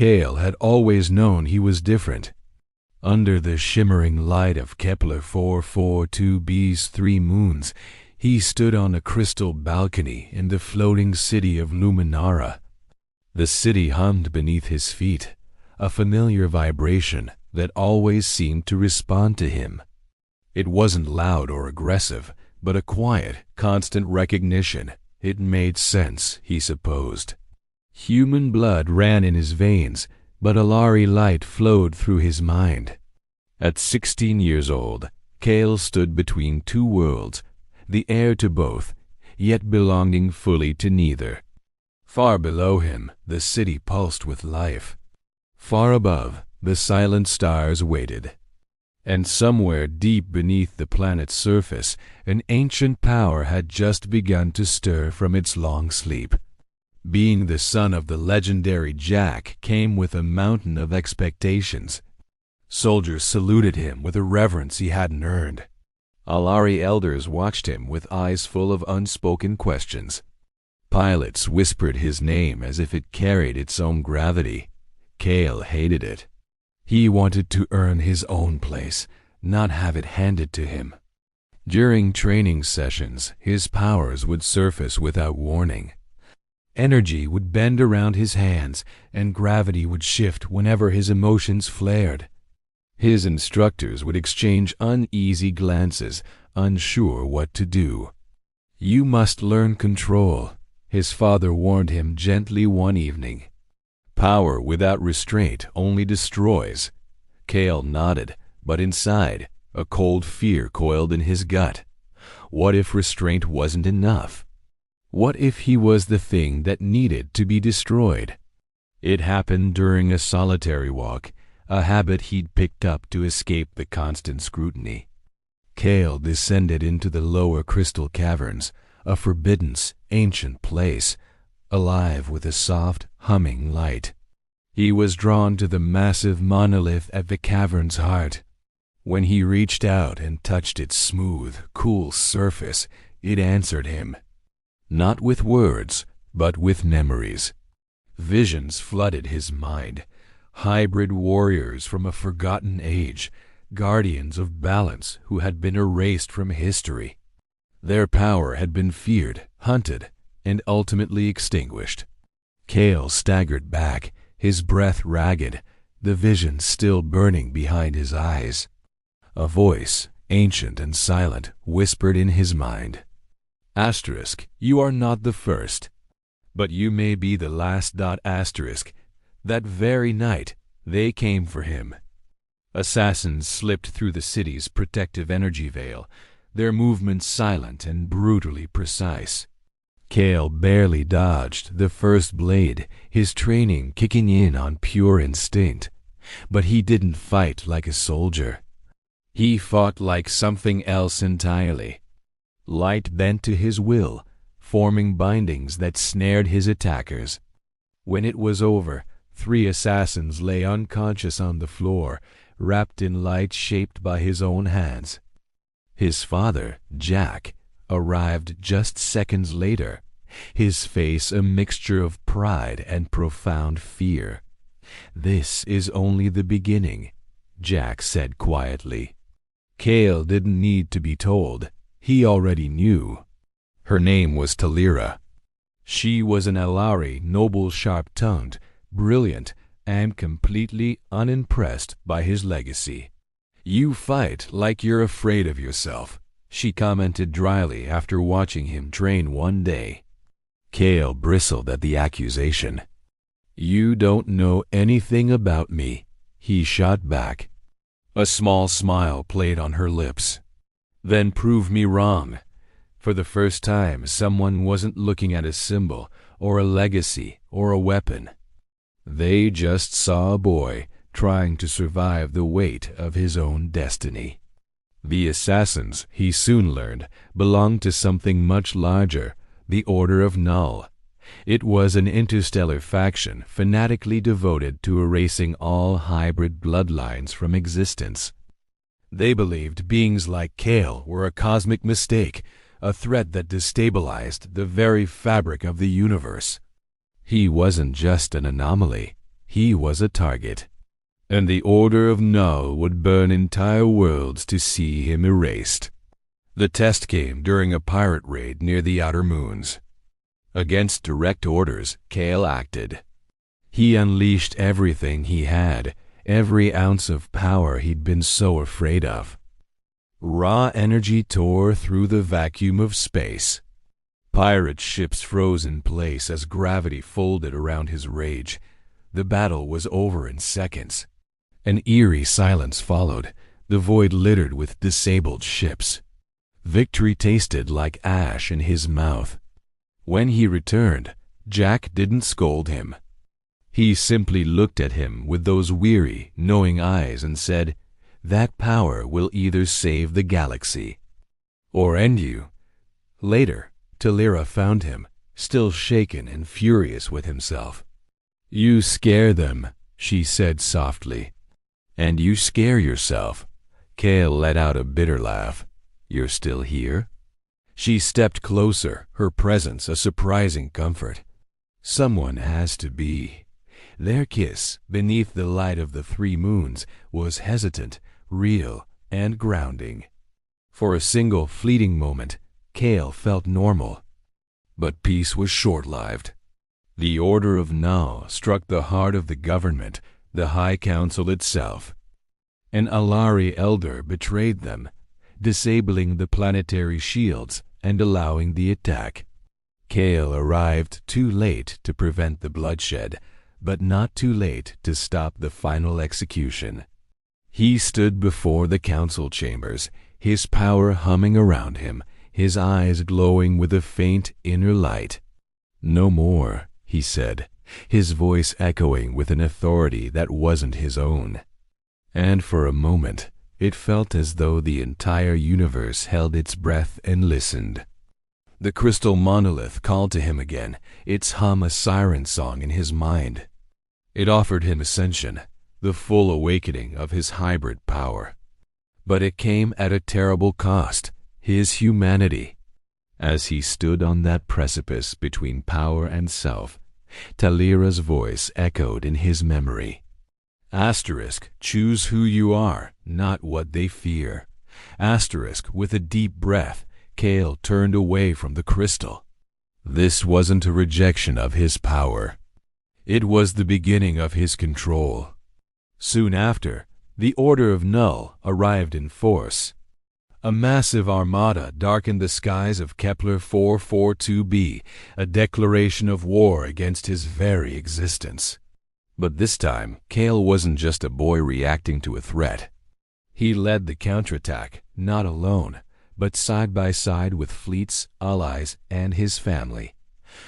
Kael had always known he was different. Under the shimmering light of Kepler 442b's 3 moons, he stood on a crystal balcony in the floating city of Luminara. The city hummed beneath his feet, a familiar vibration that always seemed to respond to him. It wasn't loud or aggressive, but a quiet, constant recognition. It made sense, he supposed. Human blood ran in his veins, but Alari light flowed through his mind. At 16 years old, Kael stood between 2 worlds, the heir to both, yet belonging fully to neither. Far below him, the city pulsed with life. Far above, the silent stars waited. And somewhere deep beneath the planet's surface, an ancient power had just begun to stir from its long sleep. Being the son of the legendary Jack came with a mountain of expectations. Soldiers saluted him with a reverence he hadn't earned. Alari elders watched him with eyes full of unspoken questions. Pilots whispered his name as if it carried its own gravity. Kael hated it. He wanted to earn his own place, not have it handed to him. During training sessions, his powers would surface without warning. Energy would bend around his hands, and gravity would shift whenever his emotions flared. His instructors would exchange uneasy glances, unsure what to do. "You must learn control," his father warned him gently one evening. "Power without restraint only destroys." Kael nodded, but inside, a cold fear coiled in his gut. What if restraint wasn't enough? What if he was the thing that needed to be destroyed? It happened during a solitary walk, a habit he'd picked up to escape the constant scrutiny. Kael descended into the lower crystal caverns, a forbidden, ancient place, alive with a soft, humming light. He was drawn to the massive monolith at the cavern's heart. When he reached out and touched its smooth, cool surface, it answered him. Not with words, but with memories. Visions flooded his mind. Hybrid warriors from a forgotten age, guardians of balance who had been erased from history. Their power had been feared, hunted, and ultimately extinguished. Kael staggered back, his breath ragged, the vision still burning behind his eyes. A voice, ancient and silent, whispered in his mind. Asterisk, you are not the first, but you may be the last. Asterisk. That very night, they came for him. Assassins slipped through the city's protective energy veil, their movements silent and brutally precise. Kael barely dodged the first blade, his training kicking in on pure instinct. But he didn't fight like a soldier. He fought like something else entirely. Light bent to his will, forming bindings that snared his attackers. When it was over, 3 assassins lay unconscious on the floor, wrapped in light shaped by his own hands. His father, Jack, arrived just seconds later, his face a mixture of pride and profound fear. "This is only the beginning," Jack said quietly. Kael didn't need to be told. He already knew. Her name was Talira. She was an Alari, noble, sharp-tongued, brilliant, and completely unimpressed by his legacy. "You fight like you're afraid of yourself," she commented dryly after watching him train one day. Kael bristled at the accusation. "You don't know anything about me," he shot back. A small smile played on her lips. "Then prove me wrong." For the first time, someone wasn't looking at a symbol, or a legacy, or a weapon. They just saw a boy trying to survive the weight of his own destiny. The assassins, he soon learned, belonged to something much larger, the Order of Null. It was an interstellar faction fanatically devoted to erasing all hybrid bloodlines from existence. They believed beings like Kael were a cosmic mistake, a threat that destabilized the very fabric of the universe. He wasn't just an anomaly. he was a target, and the Order of Null would burn entire worlds to see him erased. The test came during a pirate raid near the Outer Moons. Against direct orders, Kael acted. He unleashed everything he had, every ounce of power he'd been so afraid of. Raw energy tore through the vacuum of space. Pirate ships froze in place as gravity folded around his rage. The battle was over in seconds. An eerie silence followed, the void littered with disabled ships. Victory tasted like ash in his mouth. When he returned, Jack didn't scold him. He simply looked at him with those weary, knowing eyes and said, "That power will either save the galaxy or end you." Later, Talira found him, still shaken and furious with himself. "You scare them," she said softly. "And you scare yourself." Kael let out a bitter laugh. "You're still here?" She stepped closer, her presence a surprising comfort. Someone has to be. Their kiss, beneath the light of the 3 moons, was hesitant, real, and grounding. For a single fleeting moment, Kael felt normal. But peace was short-lived. The Order of Null struck the heart of the government, the High Council itself. An Alari elder betrayed them, disabling the planetary shields and allowing the attack. Kael arrived too late to prevent the bloodshed, but not too late to stop the final execution. He stood before the council chambers, his power humming around him, his eyes glowing with a faint inner light. "No more," he said, his voice echoing with an authority that wasn't his own. And for a moment, it felt as though the entire universe held its breath and listened. The crystal monolith called to him again, its hum a siren song in his mind. It offered him ascension, the full awakening of his hybrid power. But it came at a terrible cost, his humanity. As he stood on that precipice between power and self, Talira's voice echoed in his memory. Asterisk, choose who you are, not what they fear. Asterisk, with a deep breath, Kael turned away from the crystal. This wasn't a rejection of his power. It was the beginning of his control. Soon after, the Order of Null arrived in force. A massive armada darkened the skies of Kepler 442b, a declaration of war against his very existence. But this time, Kael wasn't just a boy reacting to a threat. He led the counterattack, not alone, but side by side with fleets, allies, and his family.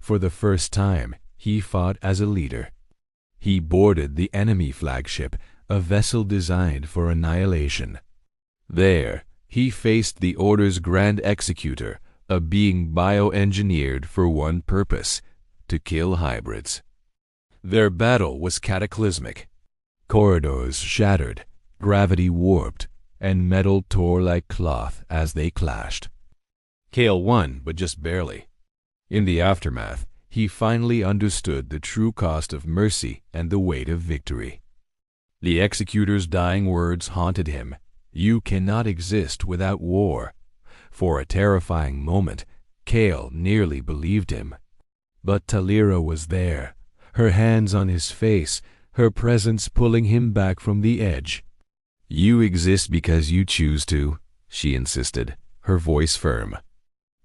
For the first time, he fought as a leader. He boarded the enemy flagship, a vessel designed for annihilation. There, he faced the Order's Grand Executor, a being bioengineered for one purpose: to kill hybrids. Their battle was cataclysmic. Corridors shattered, gravity warped, and metal tore like cloth as they clashed. Kael won, but just barely. In the aftermath, he finally understood the true cost of mercy and the weight of victory. The Executor's dying words haunted him. You cannot exist without war. For a terrifying moment, Kael nearly believed him. But Talira was there, her hands on his face, her presence pulling him back from the edge. You exist because you choose to, she insisted, her voice firm.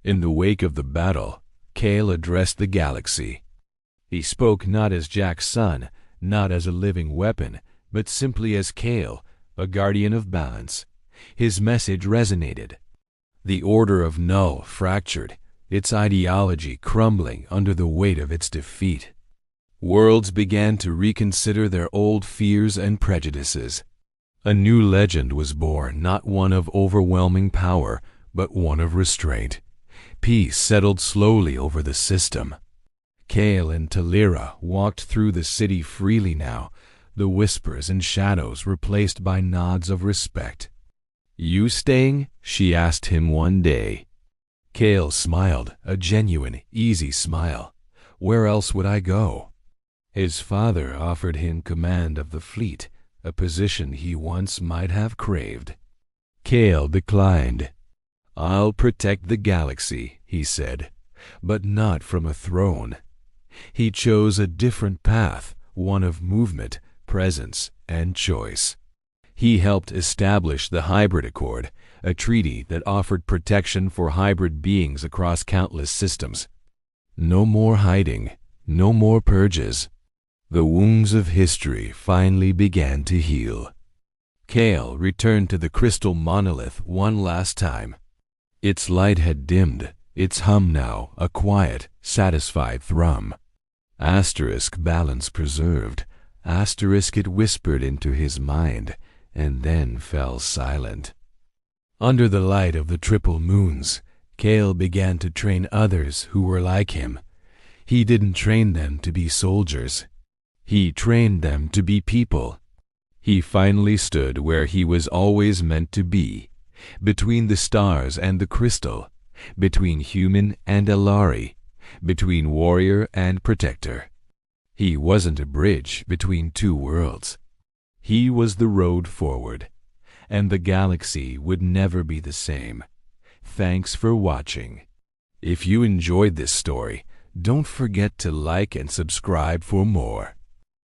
In the wake of the battle, Kael addressed the galaxy. He spoke not as Jack's son, not as a living weapon, but simply as Kael, a guardian of balance. His message resonated. The Order of Null fractured, its ideology crumbling under the weight of its defeat. Worlds began to reconsider their old fears and prejudices. A new legend was born, not one of overwhelming power, but one of restraint. Peace settled slowly over the system. Kael and Talira walked through the city freely now, the whispers and shadows replaced by nods of respect. You staying? She asked him one day. Kael smiled, a genuine, easy smile. Where else would I go? His father offered him command of the fleet, a position he once might have craved. Kael declined. "I'll protect the galaxy," he said, "but not from a throne." He chose a different path, one of movement, presence, and choice. He helped establish the Hybrid Accord, a treaty that offered protection for hybrid beings across countless systems. No more hiding, no more purges. The wounds of history finally began to heal. Kael returned to the crystal monolith one last time. Its light had dimmed, its hum now a quiet, satisfied thrum. Asterisk balance preserved, asterisk it whispered into his mind, and then fell silent. Under the light of the triple moons, Kael began to train others who were like him. He didn't train them to be soldiers. He trained them to be people. He finally stood where he was always meant to be, between the stars and the crystal, between human and Elari, between warrior and protector. He wasn't a bridge between two worlds. He was the road forward, and the galaxy would never be the same. Thanks for watching. If you enjoyed this story, don't forget to like and subscribe for more.